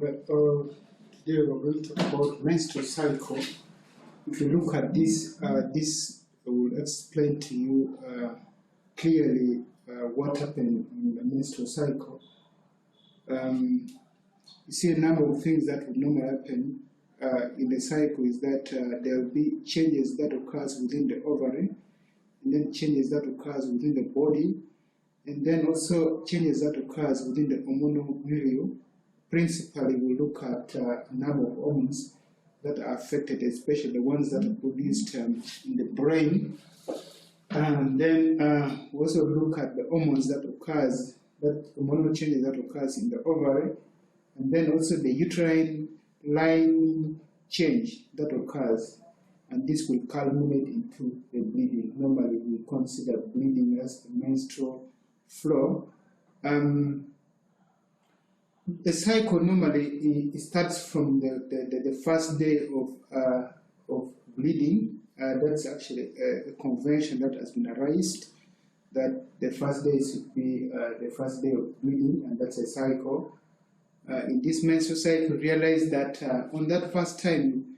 Today we're going to talk about menstrual cycle. If you look at this, this will explain to you clearly what happened in the menstrual cycle. You see, a number of things that would normally happen in the cycle is that there will be changes that occurs within the ovary, and then changes that occurs within the body, and then also changes that occurs within the hormonal milieu. Principally, we look at a number of hormones that are affected, especially the ones that are produced in the brain. And then we also look at the hormones that occurs, that hormonal changes that occurs in the ovary, and then also the uterine line change that occurs, and this will culminate into the bleeding. Normally, we consider bleeding as the menstrual flow. The cycle normally it starts from the first day of bleeding. That's actually a convention that has been raised, that the first day should be the first day of bleeding, and that's a cycle. In this menstrual cycle, realize that on that first time,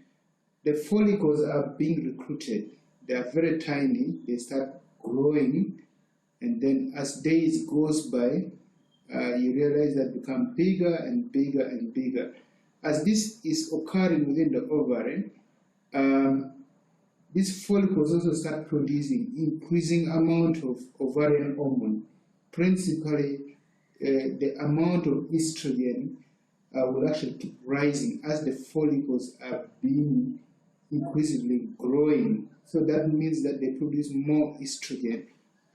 the follicles are being recruited. They are very tiny. They start growing, and then as days goes by, you realize that become bigger and bigger and bigger. As this is occurring within the ovary, these follicles also start producing increasing amount of ovarian hormone. Principally, the amount of estrogen will actually keep rising as the follicles are being increasingly growing. So that means that they produce more estrogen,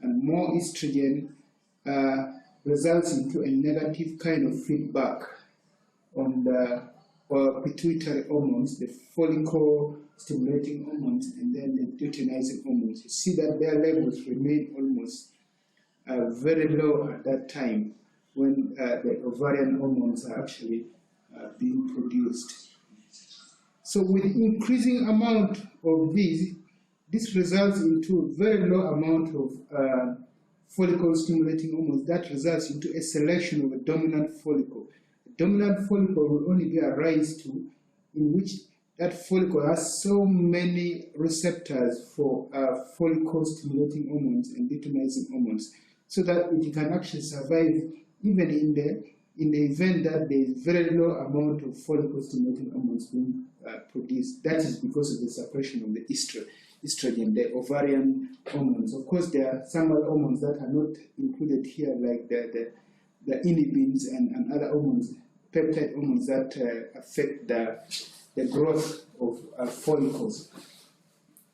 and more estrogen results into a negative kind of feedback on the pituitary hormones, the follicle stimulating hormones, and then the luteinizing hormones. You see that their levels remain almost very low at that time when the ovarian hormones are actually being produced. So with increasing amount of these, this results into a very low amount of follicle stimulating hormones. That results into a selection of a dominant follicle. A dominant follicle will only be a rise to in which that follicle has so many receptors for follicle stimulating hormones and luteinizing hormones, so that it can actually survive even in the event that there is very low amount of follicle stimulating hormones being produced. That is because of the suppression of the estrogen, the ovarian hormones. Of course, there are some other hormones that are not included here, like the inhibins and other hormones, peptide hormones that affect the growth of follicles.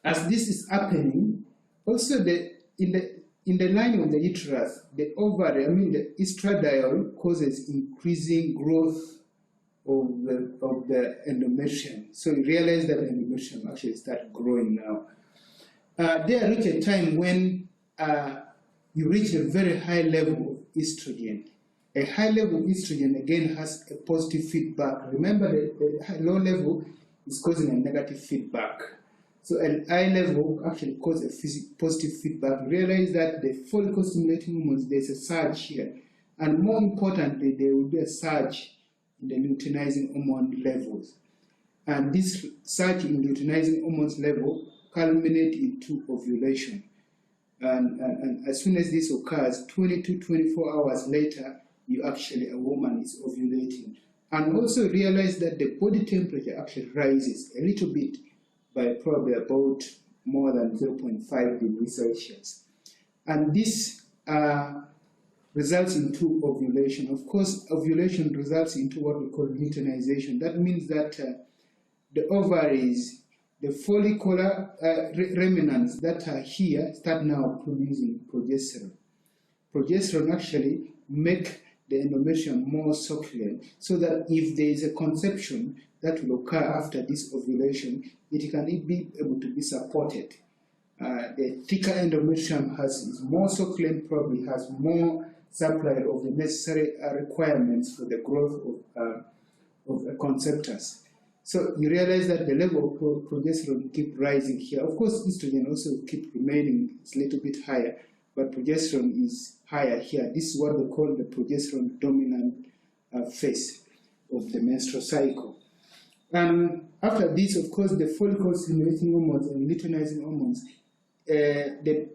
As this is happening, also in the line of the uterus, the ovary, the estradiol causes increasing growth of the endometrium. So you realize that the endometrium actually starts growing now. There reach a time when you reach a very high level of estrogen. A high level of estrogen again has a positive feedback. Remember, the low level is causing a negative feedback. So a high level actually causes a positive feedback. Realize that the follicle stimulating hormones, there's a surge here. And more importantly, there will be a surge in the luteinizing hormone levels. And this surge in luteinizing hormones level culminates into ovulation. And as soon as this occurs, 24 hours later, a woman is ovulating. And also realize that the body temperature actually rises a little bit by probably about more than 0.5 degrees Celsius. And this results into ovulation. Of course, ovulation results into what we call luteinization. That means that the ovaries, the follicular remnants that are here start now producing progesterone. Progesterone actually make the endometrium more succulent, so that if there is a conception that will occur after this ovulation, it can be able to be supported. The thicker endometrium is more succulent, probably has more supply of the necessary requirements for the growth of conceptors. So you realize that the level of progesterone keep rising here. Of course, estrogen also keep remaining, it's a little bit higher, but progesterone is higher here. This is what we call the progesterone dominant phase of the menstrual cycle. After this, of course, the follicle-stimulating hormones and luteinizing hormones, the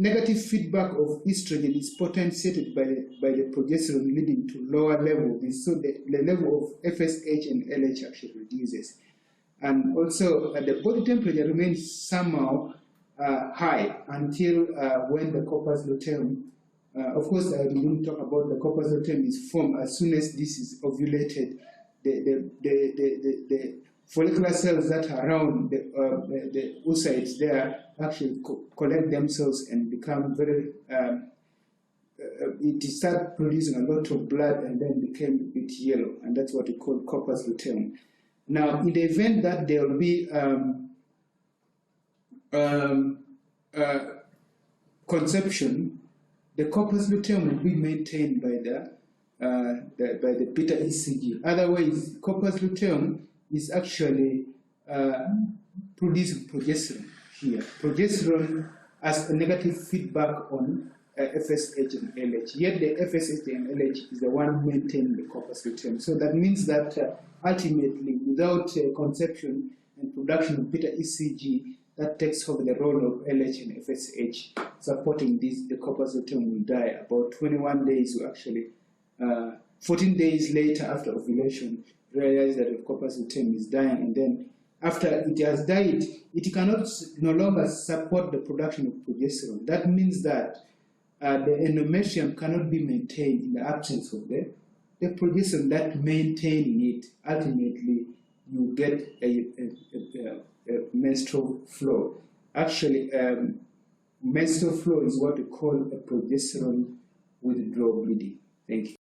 negative feedback of estrogen is potentiated by the progesterone, leading to lower levels. So the level of FSH and LH actually reduces. And also, the body temperature remains somehow high until when the corpus luteum, of course, we didn't talk about the corpus luteum is formed as soon as this is ovulated. The follicular cells that are around the oocytes there actually collect themselves and become very, it starts producing a lot of blood and then became a bit yellow, and that's what we call corpus luteum. Now, in the event that there will be conception, the corpus luteum will be maintained by the beta ECG. Otherwise, corpus luteum is actually producing progesterone here. Progesterone has a negative feedback on FSH and LH. Yet the FSH and LH is the one maintaining the corpus luteum. So that means that ultimately, without conception and production of beta ECG, that takes over the role of LH and FSH supporting this. The corpus luteum will die. About 21 days, will actually 14 days later after ovulation, realize that the corpus luteum is dying, and then after it has died, it cannot no longer support the production of progesterone. That means that the endometrium cannot be maintained in the absence of the progesterone that maintaining it. Ultimately, you get a menstrual flow. Actually, menstrual flow is what we call a progesterone withdrawal bleeding. Thank you.